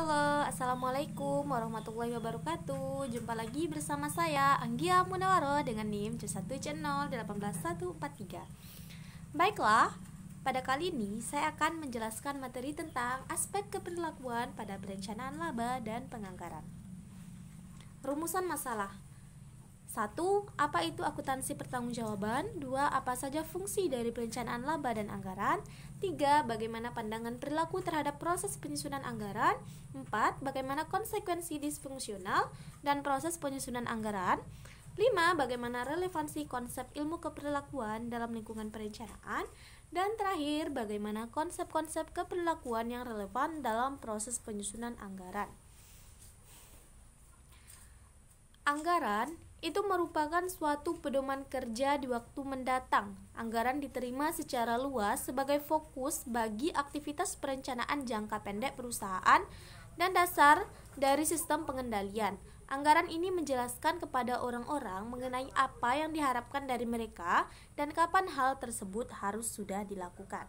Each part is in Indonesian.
Halo, Assalamualaikum warahmatullahi wabarakatuh. Jumpa lagi bersama saya, Anggia Munawaro dengan NIM C1C0181143. Baiklah, pada kali ini saya akan menjelaskan materi tentang aspek keperilakuan pada perencanaan laba dan penganggaran. Rumusan masalah. 1. Apa itu akuntansi pertanggungjawaban? 2. Apa saja fungsi dari perencanaan laba dan anggaran? 3. Bagaimana pandangan perilaku terhadap proses penyusunan anggaran? 4. Bagaimana konsekuensi disfungsional dan proses penyusunan anggaran? 5. Bagaimana relevansi konsep ilmu keperilakuan dalam lingkungan perencanaan? Dan terakhir, bagaimana konsep-konsep keperilakuan yang relevan dalam proses penyusunan anggaran? Anggaran itu merupakan suatu pedoman kerja di waktu mendatang. Anggaran diterima secara luas sebagai fokus bagi aktivitas perencanaan jangka pendek perusahaan dan dasar dari sistem pengendalian. Anggaran ini menjelaskan kepada orang-orang mengenai apa yang diharapkan dari mereka dan kapan hal tersebut harus sudah dilakukan.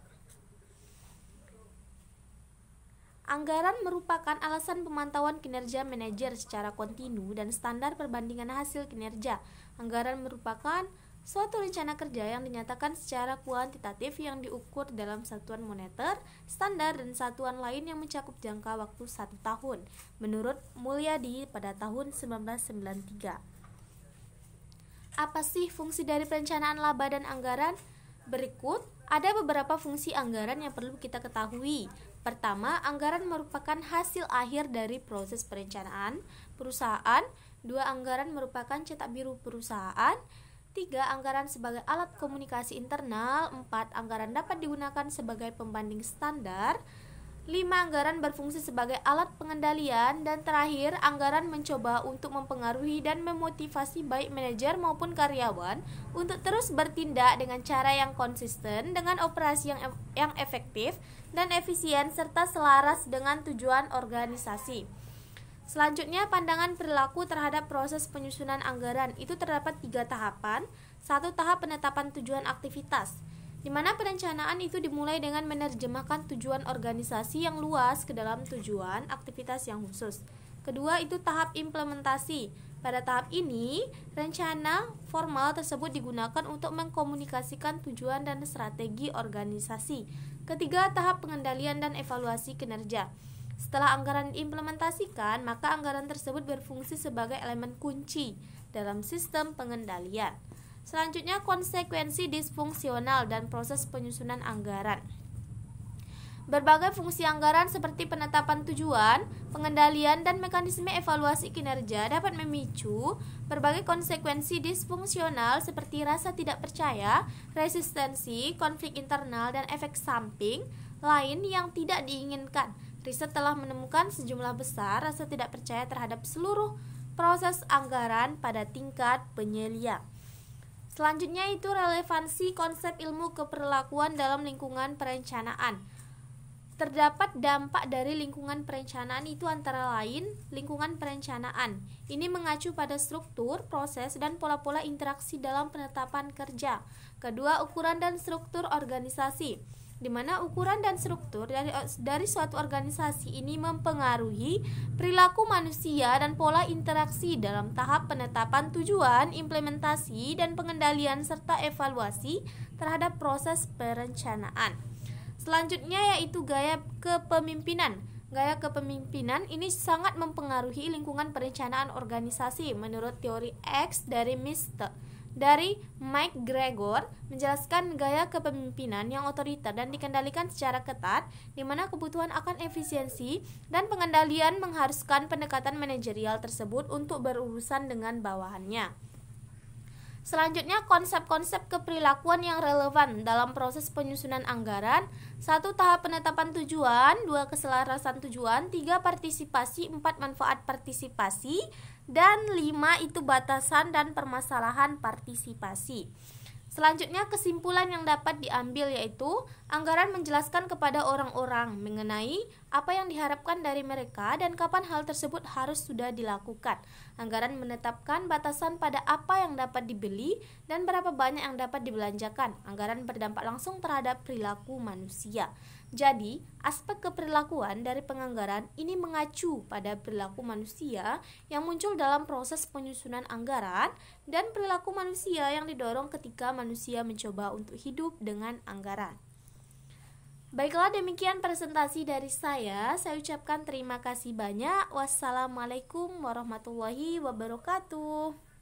Anggaran merupakan alasan pemantauan kinerja manajer secara kontinu dan standar perbandingan hasil kinerja. Anggaran merupakan suatu rencana kerja yang dinyatakan secara kuantitatif yang diukur dalam satuan moneter, standar, dan satuan lain yang mencakup jangka waktu 1 tahun, menurut Mulyadi pada tahun 1993. Apa sih fungsi dari perencanaan laba dan anggaran? Berikut ada beberapa fungsi anggaran yang perlu kita ketahui. Pertama, anggaran merupakan hasil akhir dari proses perencanaan perusahaan. 2. Anggaran merupakan cetak biru perusahaan. 3. Anggaran sebagai alat komunikasi internal. 4. Anggaran dapat digunakan sebagai pembanding standar. 5. Anggaran berfungsi sebagai alat pengendalian. Dan terakhir, anggaran mencoba untuk mempengaruhi dan memotivasi baik manajer maupun karyawan untuk terus bertindak dengan cara yang konsisten, dengan operasi yang efektif dan efisien serta selaras dengan tujuan organisasi. Selanjutnya, pandangan perilaku terhadap proses penyusunan anggaran. Itu terdapat 3 tahapan. 1. Tahap penetapan tujuan aktivitas, di mana perencanaan itu dimulai dengan menerjemahkan tujuan organisasi yang luas ke dalam tujuan aktivitas yang khusus. Kedua, itu tahap implementasi. Pada tahap ini, rencana formal tersebut digunakan untuk mengkomunikasikan tujuan dan strategi organisasi. Ketiga, tahap pengendalian dan evaluasi kinerja. Setelah anggaran diimplementasikan, maka anggaran tersebut berfungsi sebagai elemen kunci dalam sistem pengendalian. Selanjutnya, konsekuensi disfungsional dan proses penyusunan anggaran. Berbagai fungsi anggaran seperti penetapan tujuan, pengendalian, dan mekanisme evaluasi kinerja dapat memicu berbagai konsekuensi disfungsional seperti rasa tidak percaya, resistensi, konflik internal, dan efek samping lain yang tidak diinginkan. Riset telah menemukan sejumlah besar rasa tidak percaya terhadap seluruh proses anggaran pada tingkat penyelia. Selanjutnya itu relevansi konsep ilmu keperilakuan dalam lingkungan perencanaan. Terdapat dampak dari lingkungan perencanaan itu antara lain lingkungan perencanaan. Ini mengacu pada struktur, proses, dan pola-pola interaksi dalam penetapan kerja. Kedua, ukuran dan struktur organisasi, di mana ukuran dan struktur dari suatu organisasi ini mempengaruhi perilaku manusia dan pola interaksi dalam tahap penetapan tujuan, implementasi, dan pengendalian serta evaluasi terhadap proses perencanaan. Selanjutnya yaitu gaya kepemimpinan. Gaya kepemimpinan ini sangat mempengaruhi lingkungan perencanaan organisasi menurut teori X dari Mike Gregor menjelaskan gaya kepemimpinan yang otoriter dan dikendalikan secara ketat, di mana kebutuhan akan efisiensi dan pengendalian mengharuskan pendekatan manajerial tersebut untuk berurusan dengan bawahannya. Selanjutnya, konsep-konsep keperilakuan yang relevan dalam proses penyusunan anggaran. 1. Tahap penetapan tujuan. 2. Keselarasan tujuan. 3. Partisipasi. 4. Manfaat partisipasi. Dan 5. Itu batasan dan permasalahan partisipasi. Selanjutnya, kesimpulan yang dapat diambil yaitu anggaran menjelaskan kepada orang-orang mengenai apa yang diharapkan dari mereka dan kapan hal tersebut harus sudah dilakukan. Anggaran menetapkan batasan pada apa yang dapat dibeli dan berapa banyak yang dapat dibelanjakan. Anggaran berdampak langsung terhadap perilaku manusia. Jadi, aspek keperilakuan dari penganggaran ini mengacu pada perilaku manusia yang muncul dalam proses penyusunan anggaran dan perilaku manusia yang didorong ketika manusia mencoba untuk hidup dengan anggaran. Baiklah, demikian presentasi dari saya. Saya ucapkan terima kasih banyak. Wassalamualaikum warahmatullahi wabarakatuh.